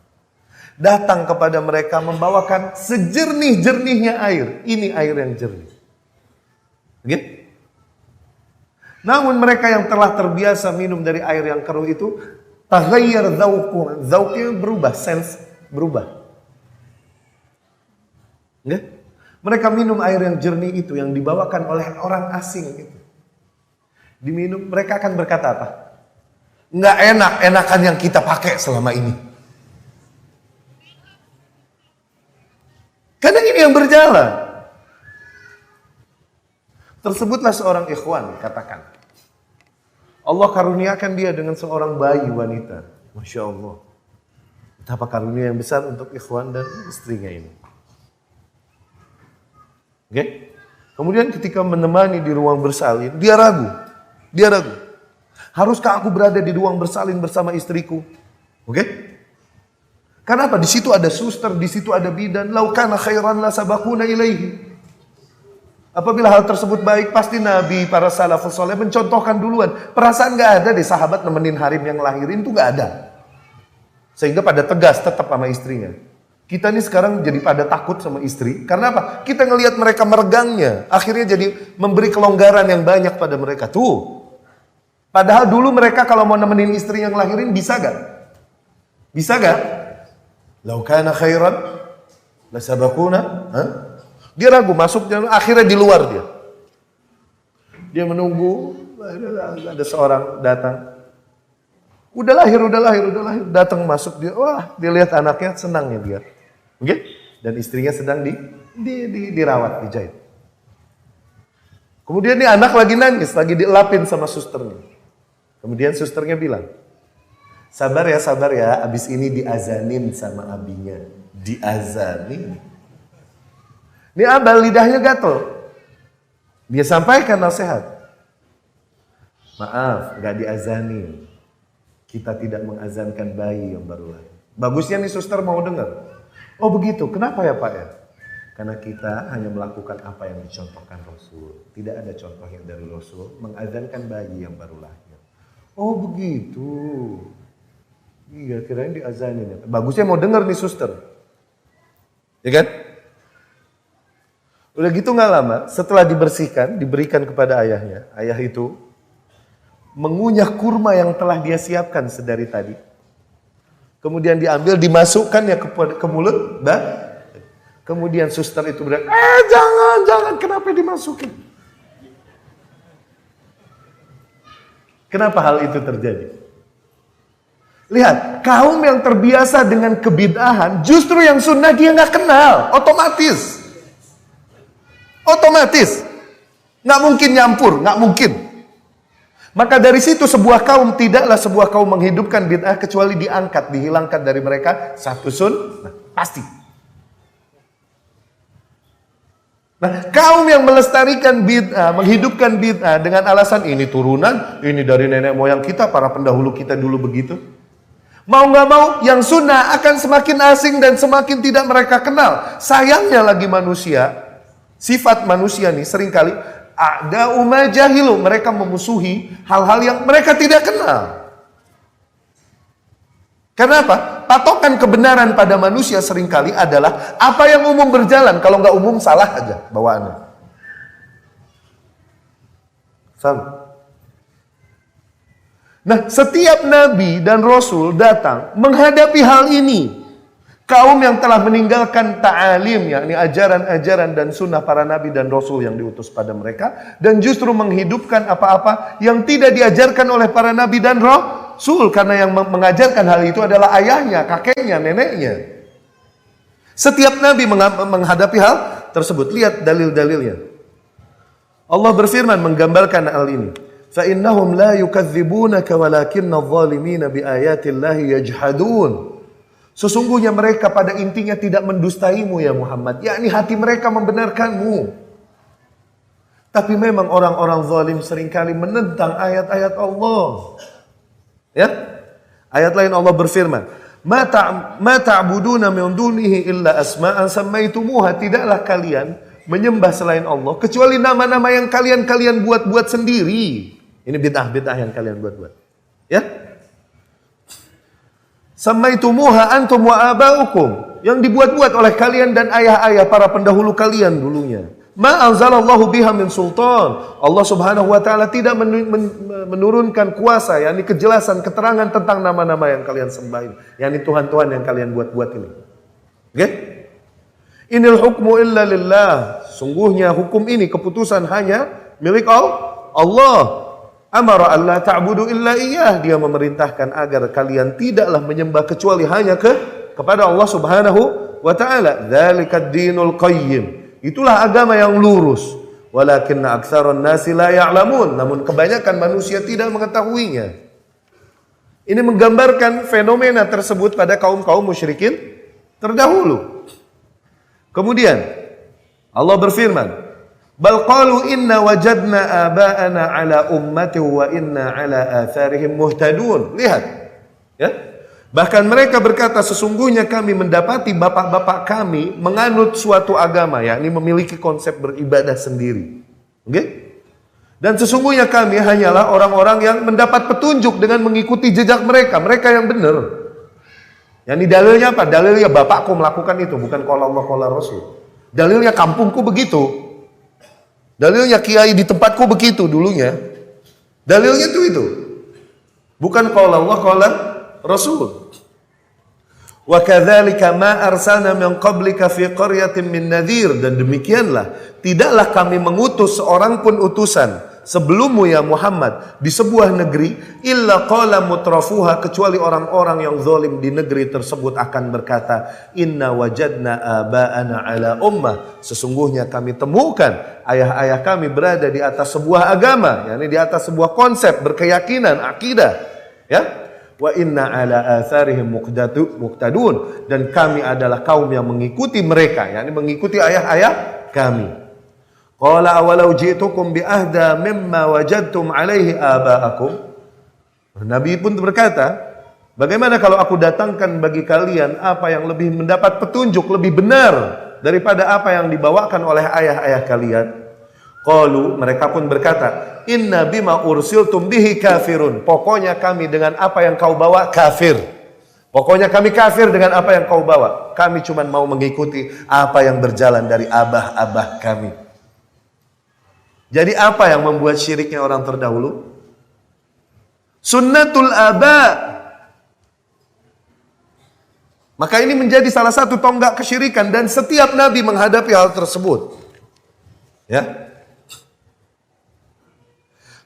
datang kepada mereka membawakan sejernih-jernihnya air. Ini air yang jernih. Gitu? Namun mereka yang telah terbiasa minum dari air yang keruh itu, taghayyar dzauqu, dzauqnya berubah, sense berubah. Gitu? Mereka minum air yang jernih itu yang dibawakan oleh orang asing itu. Diminum, mereka akan berkata apa? Nggak enak, enakan yang kita pakai selama ini. Karena ini yang berjalan. Tersebutlah seorang ikhwan, katakan. Allah karuniakan dia dengan seorang bayi wanita. Masya Allah. Betapa karunia yang besar untuk ikhwan dan istrinya ini. Oke? Kemudian ketika menemani di ruang bersalin, dia ragu. Haruskah aku berada di ruang bersalin bersama istriku? Oke? Karena apa? Di situ ada suster, di situ ada bidan. Lau kana khairan la sabaquna ilaihi. Apabila hal tersebut baik, pasti Nabi, para salafus saleh mencontohkan duluan. Perasaan gak ada deh sahabat nemenin harim yang lahirin, itu gak ada. Sehingga pada tegas tetap sama istrinya. Kita nih sekarang jadi pada takut sama istri. Karena apa? Kita ngelihat mereka meregangnya. Akhirnya jadi memberi kelonggaran yang banyak pada mereka. Tuh. Padahal dulu mereka kalau mau nemenin istri yang lahirin, bisa gak? Bisa gak? Lau kana khairan la sabaquna. Dia ragu masuk, akhirnya di luar dia. Dia menunggu, Ada seorang datang. Udah lahir, datang masuk dia, wah dilihat anaknya senangnya dia, oke? Dan istrinya sedang dirawat, dijahit. Kemudian nih anak lagi nangis, lagi dielapin sama susternya. Kemudian susternya bilang, sabar ya, abis ini diazanin sama abinya, diazanin. Ini abal lidahnya gatel, dia sampaikan nasihat, maaf, gak diazanin. Kita tidak mengazankan bayi yang baru lahir. Bagusnya nih suster mau dengar. Oh begitu, kenapa ya Pak ya? Karena kita hanya melakukan apa yang dicontohkan Rasul. Tidak ada contoh yang dari Rasul mengazankan bayi yang baru lahir. Oh begitu. Iya kirain diazanin. Bagusnya mau dengar nih suster. Ya kan? Udah gitu gak lama, setelah dibersihkan, diberikan kepada ayahnya. Ayah itu mengunyah kurma yang telah dia siapkan sedari tadi. Kemudian diambil, dimasukkan ya ke mulut. Kemudian suster itu bilang, jangan, kenapa dimasukin? Kenapa hal itu terjadi? Lihat, kaum yang terbiasa dengan kebid'ahan, justru yang sunnah dia nggak kenal, otomatis. Nggak mungkin nyampur, nggak mungkin. Maka dari situ sebuah kaum tidaklah sebuah kaum menghidupkan bid'ah kecuali diangkat, dihilangkan dari mereka satu sunnah, pasti. Nah, kaum yang melestarikan bid'ah, menghidupkan bid'ah dengan alasan ini turunan, ini dari nenek moyang kita, para pendahulu kita dulu begitu. Mau nggak mau, yang sunnah akan semakin asing dan semakin tidak mereka kenal. Sayangnya lagi manusia, sifat manusia nih seringkali ada jahilu, mereka memusuhi hal-hal yang mereka tidak kenal. Kenapa? Patokan kebenaran pada manusia seringkali adalah apa yang umum berjalan, kalau nggak umum salah aja bawaannya. Sama. Nah, setiap nabi dan rasul datang menghadapi hal ini. Kaum yang telah meninggalkan ta'alim, yakni ajaran-ajaran dan sunnah para nabi dan rasul yang diutus pada mereka, dan justru menghidupkan apa-apa yang tidak diajarkan oleh para nabi dan rasul, karena yang mengajarkan hal itu adalah ayahnya, kakeknya, neneknya. Setiap nabi menghadapi hal tersebut. Lihat dalil-dalilnya. Allah berfirman menggambarkan hal ini. فَإِنَّهُمْ لَا يُكَذِّبُونَكَ وَلَكِنَّ الظَّالِمِينَ بِآيَاتِ اللَّهِ يَجْحَدُونَ. Sesungguhnya mereka pada intinya tidak mendustaimu ya Muhammad. Yakni hati mereka membenarkanmu. Tapi memang orang-orang zalim seringkali menentang ayat-ayat Allah. Ya? Ayat lain Allah berfirman, "Ma ta'buduna min dunihi illa asma'an sammaitumuha." Tidaklah kalian menyembah selain Allah kecuali nama-nama yang kalian buat-buat sendiri. Ini bid'ah yang kalian buat-buat. Ya? Sammaitumuha antum wa aba'ukum, yang dibuat-buat oleh kalian dan ayah-ayah para pendahulu kalian dulunya. Ma anzalallahu biha min sultan. Allah Subhanahu wa taala tidak menurunkan kuasa, yakni kejelasan, keterangan tentang nama-nama yang kalian sembah, yakni Tuhan-Tuhan yang kalian buat-buat ini. Oke? Inil hukmu illa lillah. Sungguhnya hukum ini, keputusan hanya milik Allah. Amara alla ta'budu illa iyyah. Dia memerintahkan agar kalian tidaklah menyembah kecuali hanya kepada Allah Subhanahu wa taala. Dzalikad dinul qayyim. Itulah agama yang lurus. Walakinna aktsaran nasi la ya'lamun. Namun kebanyakan manusia tidak mengetahuinya. Ini menggambarkan fenomena tersebut pada kaum-kaum musyrikin terdahulu. Kemudian Allah berfirman, bal qalu inna wajadna aba'ana ala ummati wa inna ala atharihim muhtadun. Lihat, ya. Bahkan mereka berkata, sesungguhnya kami mendapati bapak-bapak kami menganut suatu agama, yakni memiliki konsep beribadah sendiri. Oke? Dan sesungguhnya kami hanyalah orang-orang yang mendapat petunjuk dengan mengikuti jejak mereka, mereka yang benar. Yakni dalilnya apa? Dalilnya bapakku melakukan itu, bukan qala Allah qala Rasul. Dalilnya kampungku begitu. Dalilnya kiai di tempatku begitu dulunya. Dalilnya itu. Bukan qala Allah qala Rasul. Wa kadzalika ma arsalna min qablika fi qaryatin min nadhir, dan demikianlah tidaklah kami mengutus seorang pun utusan sebelummu ya Muhammad di sebuah negeri illa qala mutrafuha, kecuali orang-orang yang zalim di negeri tersebut akan berkata, inna wajadna aba'ana ala ummah, sesungguhnya kami temukan ayah-ayah kami berada di atas sebuah agama, yakni di atas sebuah konsep, berkeyakinan, akidah, ya. Wa inna ala atharihim muqtadun, dan kami adalah kaum yang mengikuti mereka, yakni mengikuti ayah-ayah kami. Qala awalau ji'tukum bi ahda mimma wajadtum alaihi aba'akum. Nabi pun berkata, bagaimana kalau aku datangkan bagi kalian apa yang lebih mendapat petunjuk, lebih benar daripada apa yang dibawakan oleh ayah-ayah kalian? Qalu, mereka pun berkata, inna bima ursiltum bihi kafirun. Pokoknya kami dengan apa yang kau bawa kafir. Pokoknya kami kafir dengan apa yang kau bawa. Kami cuma mau mengikuti apa yang berjalan dari abah-abah kami. Jadi apa yang membuat syiriknya orang terdahulu? Sunnatul aba. Maka ini menjadi salah satu tonggak kesyirikan, dan setiap nabi menghadapi hal tersebut. Ya.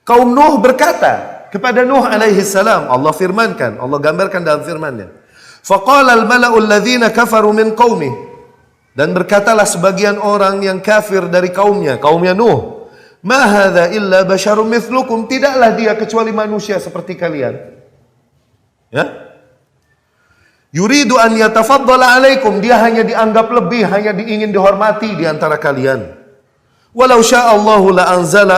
Kaum Nuh berkata kepada Nuh alaihi salam, Allah firmankan, Allah gambarkan dalam firman-Nya. Faqala al-mala'u alladhina kafaru min qaumi. Dan berkatalah sebagian orang yang kafir dari kaumnya Nuh. Ma hadza illa basyarum mithlukum, tidaklah dia kecuali manusia seperti kalian. Ya? Yuridu an yatafaddala alaikum, dia hanya dianggap lebih, hanya ingin dihormati di antara kalian. Walau sya'allahu la anzala,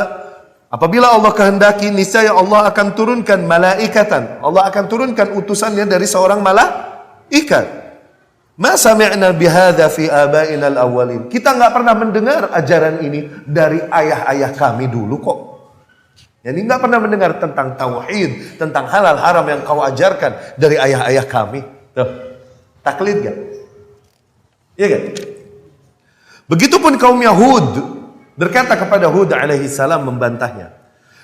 apabila Allah kehendaki, niscaya Allah akan turunkan malaikatan. Allah akan turunkan utusannya dari seorang malaikat. Ma sami'na bihadza fi aba'ina al-awwalin. Kita enggak pernah mendengar ajaran ini dari ayah-ayah kami dulu kok. Jadi enggak pernah mendengar tentang tauhid, tentang halal haram yang kau ajarkan dari ayah-ayah kami. Tuh. Taklid enggak? Iya enggak? Begitupun kaum Yahud berkata kepada Hud alaihi salam membantahnya.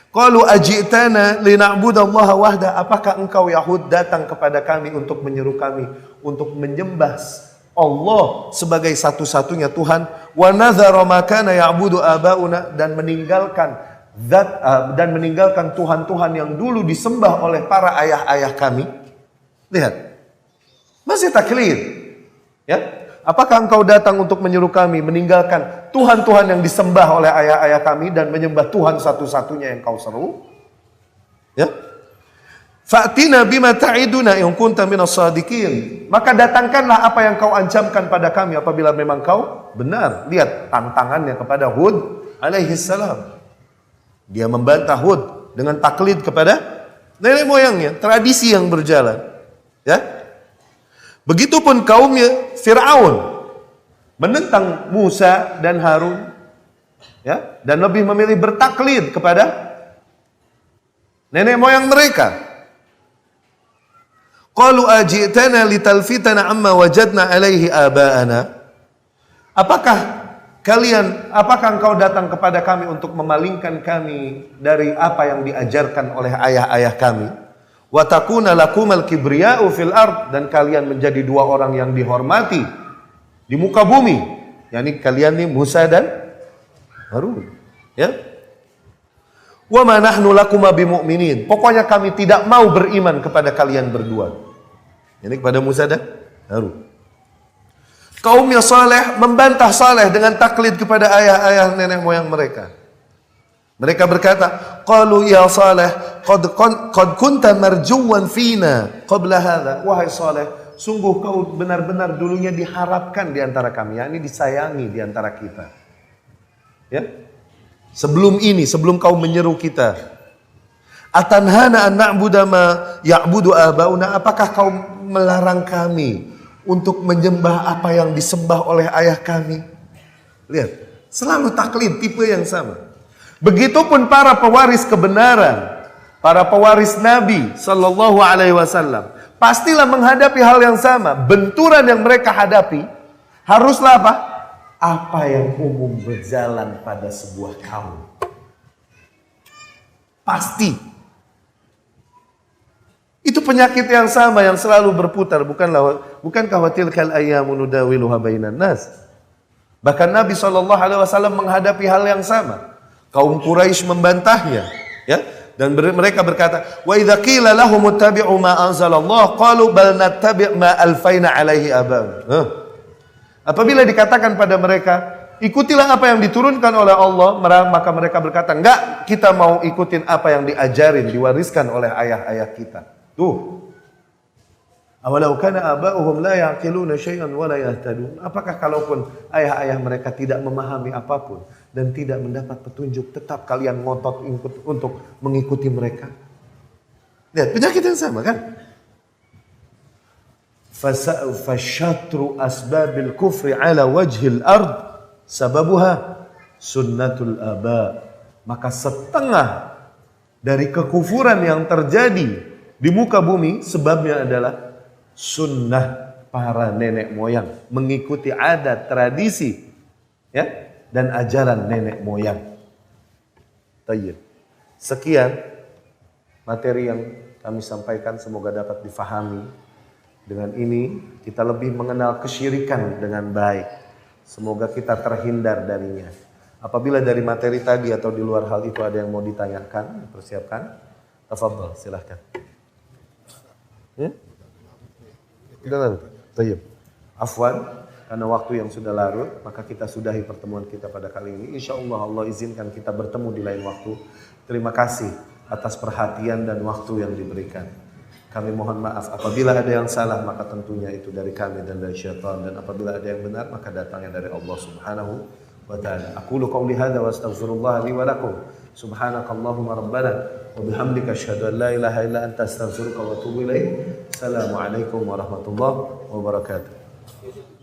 Qalu ajitana lina'budallaha wahda, apakah engkau Yahud datang kepada kami untuk menyeru kami untuk menyembah Allah sebagai satu-satunya Tuhan, wa nadhara ma kana ya'budu abauna, dan meninggalkan Tuhan-Tuhan yang dulu disembah oleh para ayah-ayah kami. Lihat. Masih taklid. Ya? Apakah engkau datang untuk menyuruh kami meninggalkan Tuhan-Tuhan yang disembah oleh ayah-ayah kami dan menyembah Tuhan satu-satunya yang kau seru? Ya. Fa'tina bima ta'iduna in kunta minas shadiqin. Maka datangkanlah apa yang kau ancamkan pada kami apabila memang kau benar. Lihat tantangannya kepada Hud alaihi salam. Dia membantah Hud dengan taklid kepada nenek moyangnya, tradisi yang berjalan. Ya. Begitupun kaumnya Fir'aun menentang Musa dan Harun, ya, dan lebih memilih bertaklid kepada nenek moyang mereka. Qalu ajitana litalfitana amma wajadna alaihi aba'ana. Apakah engkau datang kepada kami untuk memalingkan kami dari apa yang diajarkan oleh ayah-ayah kami? Wa takuna lakumal kibriya'u fil ard, dan kalian menjadi dua orang yang dihormati di muka bumi, yakni kalian nih Musa dan Harun, ya. Wa ma nahnu lakum bimu'minin, pokoknya kami tidak mau beriman kepada kalian berdua, yakni kepada Musa dan Harun. Kaumnya Saleh membantah Saleh dengan taklid kepada ayah-ayah nenek moyang mereka. Mereka berkata, qalu ya Saleh, qad kunta marjuwan fina qabla hadha. Wahai Saleh, sungguh kau benar-benar dulunya diharapkan di antara kami, yakni disayangi di antara kita. Ya? Sebelum ini, sebelum kau menyeru kita. Atanhana an na'budu ma ya'budu abauna, apakah kau melarang kami untuk menyembah apa yang disembah oleh ayah kami? Lihat, selalu taklid tipe yang sama. Begitupun para pewaris kebenaran, para pewaris Nabi sallallahu alaihi wasallam, pastilah menghadapi hal yang sama. Benturan yang mereka hadapi haruslah apa? Apa yang umum berjalan pada sebuah kaum. Pasti. Itu penyakit yang sama yang selalu berputar, bukankah wa tilkal ayyamu nudawiluha bainan nas? Bahkan Nabi sallallahu alaihi wasallam menghadapi hal yang sama. Kaum Quraisy membantahnya, ya. Dan mereka berkata, "Wa idza qila lahum ittabi'u ma anzalallah qalu bal nattabi' ma alfaina 'alaihi aba'ana." Apabila dikatakan pada mereka, ikutilah apa yang diturunkan oleh Allah, maka mereka berkata, enggak, kita mau ikutin apa yang diajarin, diwariskan oleh ayah-ayah kita. Tuh. Awalau kana aba'uhum la ya'qiluna syai'an wa la yahtadun. Apakah kalaupun ayah-ayah mereka tidak memahami apapun dan tidak mendapat petunjuk, tetap kalian ngotot untuk mengikuti mereka? Lihat, penyakit yang sama kan? Fasyatru asbabil kufri ala wajhil ard sababuha sunnatul aba. Maka setengah dari kekufuran yang terjadi di muka bumi sebabnya adalah sunnah para nenek moyang, mengikuti adat, tradisi, ya, dan ajaran nenek moyang. Tayyib. Sekian materi yang kami sampaikan, semoga dapat difahami. Dengan ini kita lebih mengenal kesyirikan dengan baik. Semoga kita terhindar darinya. Apabila dari materi tadi atau di luar hal itu ada yang mau ditanyakan, persiapkan. Tafadhal, silahkan. Tidak larut. Tayyib. Afwan, karena waktu yang sudah larut, maka kita sudahi pertemuan kita pada kali ini. InsyaAllah Allah izinkan kita bertemu di lain waktu. Terima kasih atas perhatian dan waktu yang diberikan. Kami mohon maaf apabila ada yang salah, maka tentunya itu dari kami dan dari syaitan, dan apabila ada yang benar maka datangnya dari Allah Subhanahu wa taala. Aqulu qauli hadza wa astaghfirullah li wa lakum. Subhanakallahumma rabbana wa bihamdika asyhadu an la ilaha illa anta astaghfiruka wa atubu ilaik. Assalamualaikum warahmatullahi wabarakatuh.